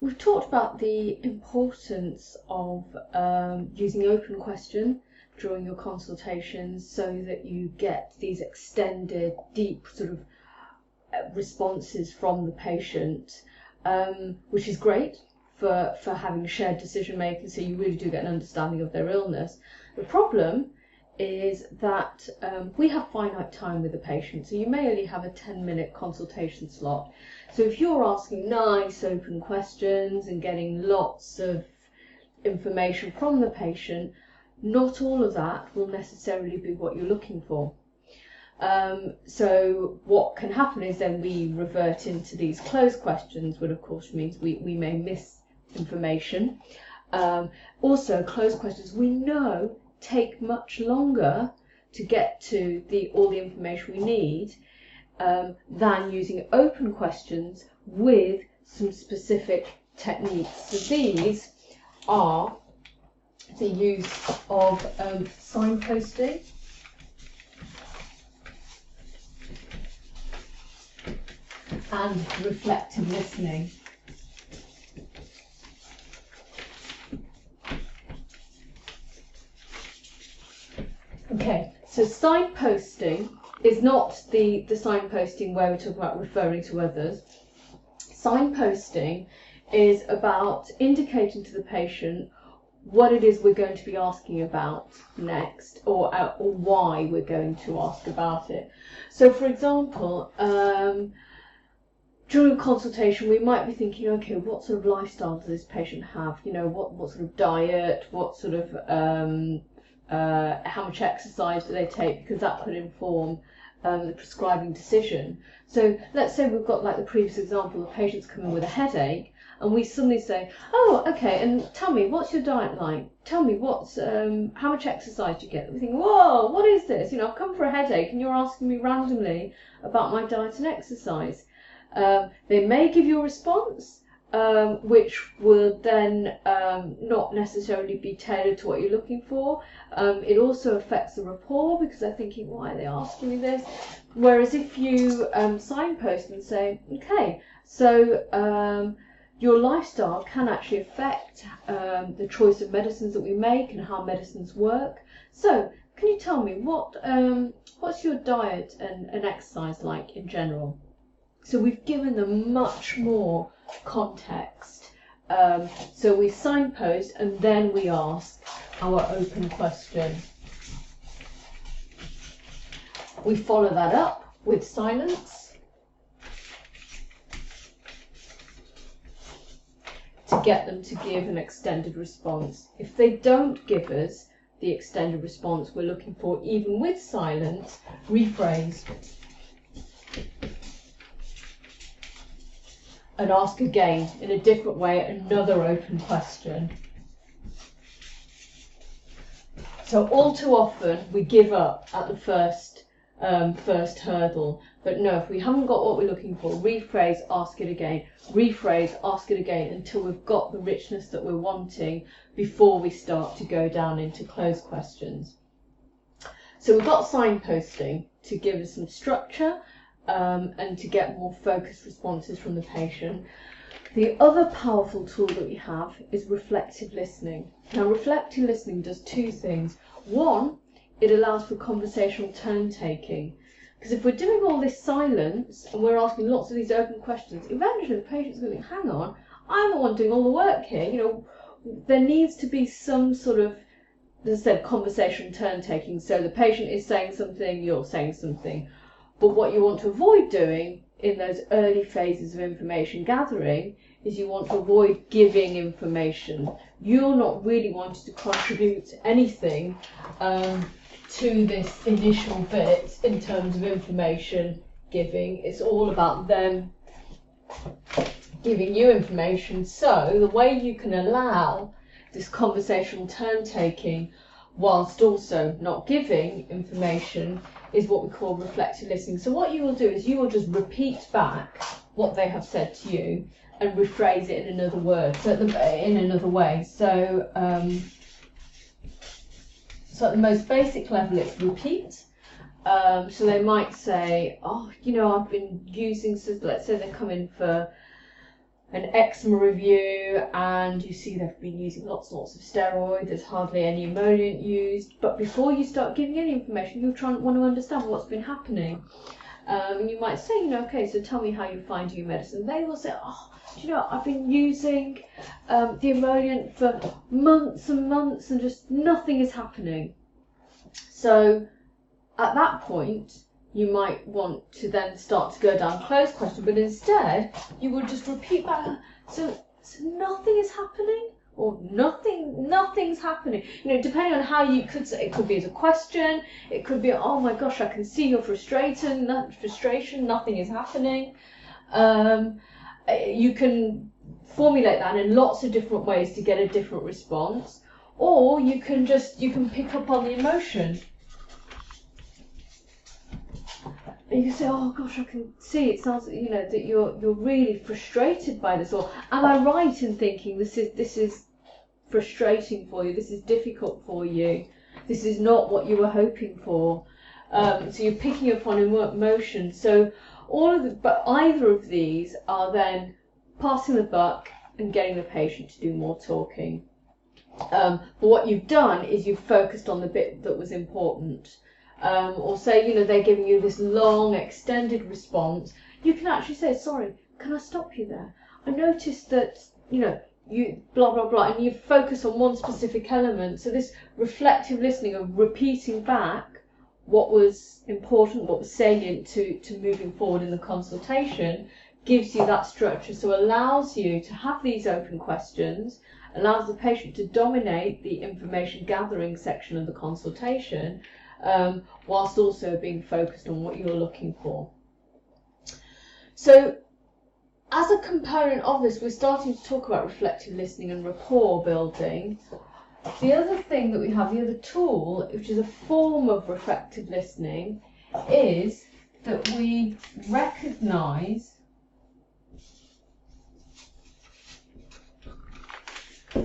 We've talked about the importance of using open question during your consultations so that you get these extended, deep sort of responses from the patient, which is great for having shared decision making, so you really do get an understanding of their illness. The problem is that we have finite time with the patient, so you may only have a 10-minute consultation slot. So if you're asking nice open questions and getting lots of information from the patient, not all of that will necessarily be what you're looking for. So what can happen is then we revert into these closed questions, which of course means we may miss information. Also, closed questions we know take much longer to get to all the information we need than using open questions with some specific techniques. So these are the use of signposting, and reflective listening. Okay, so signposting is not the signposting where we talk about referring to others. Signposting is about indicating to the patient what it is we're going to be asking about next, or why we're going to ask about it. So, for example, during a consultation, we might be thinking, okay, what sort of lifestyle does this patient have? You know, what sort of diet, what sort of how much exercise do they take? Because that could inform the prescribing decision. So let's say we've got, like the previous example, the patient's come in with a headache, and we suddenly say, oh, okay, and tell me, what's your diet like? Tell me, what's how much exercise do you get? We think, whoa, what is this? You know, I've come for a headache, and you're asking me randomly about my diet and exercise. They may give you a response, which will then not necessarily be tailored to what you're looking for. It also affects the rapport, because they're thinking, why are they asking me this? Whereas if you signpost and say, okay, so your lifestyle can actually affect the choice of medicines that we make and how medicines work. So can you tell me what's your diet and exercise like in general? So we've given them much more context. So we signpost and then we ask our open question. We follow that up with silence to get them to give an extended response. If they don't give us the extended response we're looking for, even with silence, rephrase and ask again in a different way, another open question. So all too often we give up at the first hurdle, but no, if we haven't got what we're looking for, rephrase, ask it again, rephrase, ask it again, until we've got the richness that we're wanting before we start to go down into closed questions. So we've got signposting to give us some structure, and to get more focused responses from the patient. The other powerful tool that we have is reflective listening. Now, reflective listening does two things. One, it allows for conversational turn taking, because if we're doing all this silence and we're asking lots of these open questions, eventually the patient's going to think, hang on, I'm the one doing all the work here. You know, there needs to be some sort of, as I said, conversational turn taking. So the patient is saying something, you're saying something. But what you want to avoid doing in those early phases of information gathering is you want to avoid giving information. You're not really wanting to contribute anything to this initial bit in terms of information giving. It's all about them giving you information. So the way you can allow this conversational turn taking whilst also not giving information is what we call reflective listening. So what you will do is you will just repeat back what they have said to you and rephrase it in another word, so in another way. So, so at the most basic level, it's repeat. So they might say, oh, you know, I've been using, so let's say they come in for an eczema review and you see they've been using lots and lots of steroid, there's hardly any emollient used, but before you start giving any information, you'll want to understand what's been happening. And you might say, okay, so tell me how you're finding your medicine. They will say, oh, do you know, I've been using the emollient for months and months and just nothing is happening. So at that point, you might want to then start to go down closed question, but instead you would just repeat back, so nothing is happening, or nothing's happening. Depending on how you could say, it could be as a question, it could be, oh my gosh, I can see your frustration, nothing is happening. You can formulate that in lots of different ways to get a different response, or you can pick up on the emotion. And you can say, oh gosh, I can see, it sounds, that you're really frustrated by this, or am I right in thinking this is frustrating for you, this is difficult for you, this is not what you were hoping for. So you're picking up on emotion. So but either of these are then passing the buck and getting the patient to do more talking. But what you've done is you've focused on the bit that was important. Or say, they're giving you this long, extended response. You can actually say, sorry, can I stop you there? I noticed that, you blah, blah, blah, and you focus on one specific element. So this reflective listening of repeating back what was important, what was salient to moving forward in the consultation gives you that structure. So allows you to have these open questions, allows the patient to dominate the information gathering section of the consultation, whilst also being focused on what you're looking for. So as a component of this, we're starting to talk about reflective listening and rapport building. The other thing that we have, the other tool, which is a form of reflective listening, is that we recognise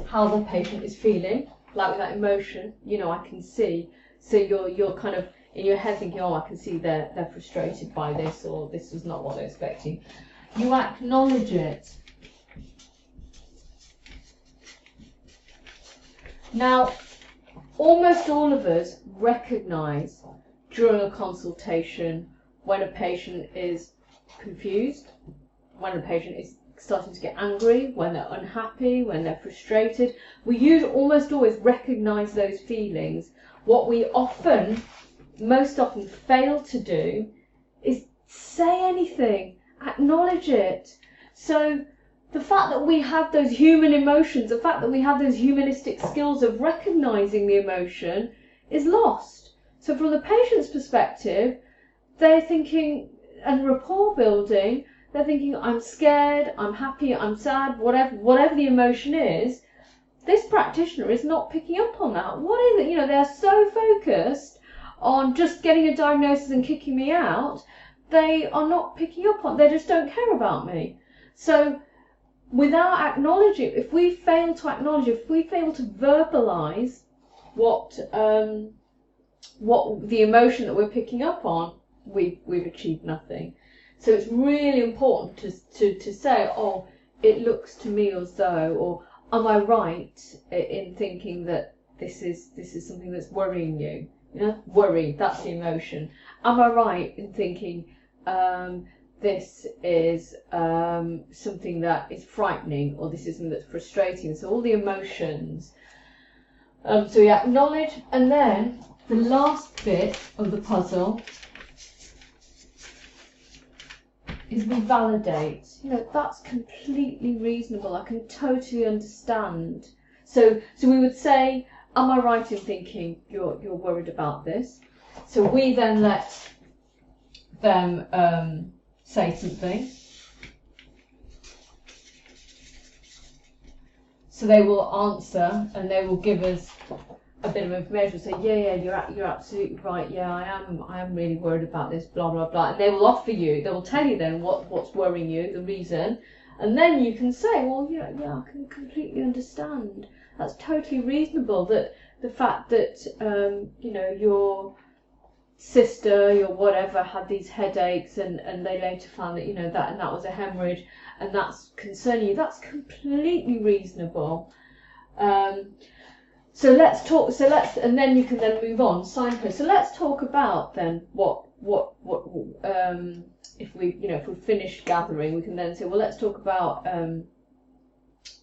how the patient is feeling, like with that emotion, I can see. So you're kind of in your head thinking, oh, I can see they're frustrated by this, or this was not what they're expecting. You acknowledge it. Now, almost all of us recognise during a consultation when a patient is confused, when a patient is starting to get angry, when they're unhappy, when they're frustrated. We almost always recognise those feelings. What we most often fail to do is say anything, acknowledge it. So the fact that we have those human emotions, the fact that we have those humanistic skills of recognising the emotion is lost. So from the patient's perspective, they're thinking, and rapport building, they're thinking, I'm scared, I'm happy, I'm sad, whatever the emotion is, this practitioner is not picking up on that. What is it? They're so focused on just getting a diagnosis and kicking me out, they are not picking up on, they just don't care about me. So without acknowledging, if we fail to acknowledge, if we fail to verbalise what the emotion that we're picking up on, we've achieved nothing. So it's really important to say, oh, it looks to me as though, or am I right in thinking that this is something that's worrying you? Worry, that's the emotion. Am I right in thinking this is something that is frightening, or this is something that's frustrating? So all the emotions. So we acknowledge, and then the last bit of the puzzle is we validate. That's completely reasonable. I can totally understand. So we would say, am I right in thinking you're worried about this? So we then let them say something. So they will answer and they will give us a bit of information. Say, yeah, you're absolutely right. Yeah, I am really worried about this. Blah blah blah. And they will offer you. They will tell you then what's worrying you, the reason, and then you can say, well, yeah, I can completely understand. That's totally reasonable. That the fact that you're sister, your whatever, had these headaches, and they later found that, you know, that was a hemorrhage, and that's concerning you. That's completely reasonable. So let's talk. And then you can then move on. Signpost. So let's talk about then what if we finish gathering, we can then say, well, let's talk about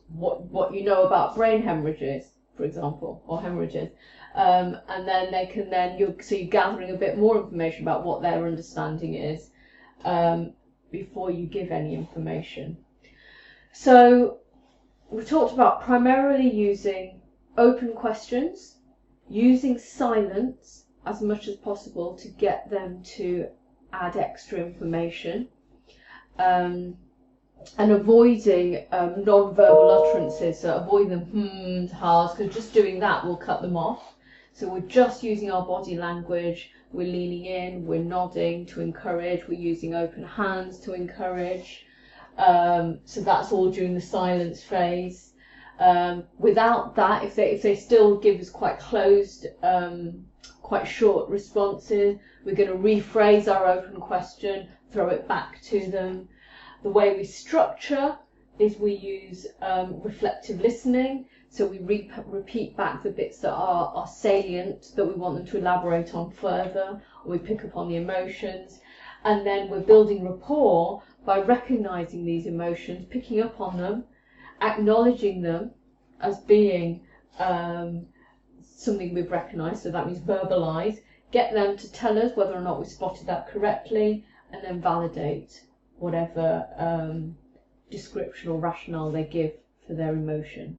what you know about brain hemorrhages, for example, or hemorrhages. And then you're gathering a bit more information about what their understanding is before you give any information. So we talked about primarily using open questions, using silence as much as possible to get them to add extra information, and avoiding non-verbal utterances, so avoiding the hms, has, because just doing that will cut them off. So we're just using our body language, we're leaning in, we're nodding to encourage, we're using open hands to encourage. So that's all during the silence phase. Without that, if they still give us quite closed, quite short responses, we're going to rephrase our open question, throw it back to them. The way we structure is we use reflective listening. So we repeat back the bits that are salient, that we want them to elaborate on further, or we pick up on the emotions. And then we're building rapport by recognizing these emotions, picking up on them, acknowledging them as being something we've recognized, so that means verbalize, get them to tell us whether or not we spotted that correctly, and then validate whatever description or rationale they give for their emotion.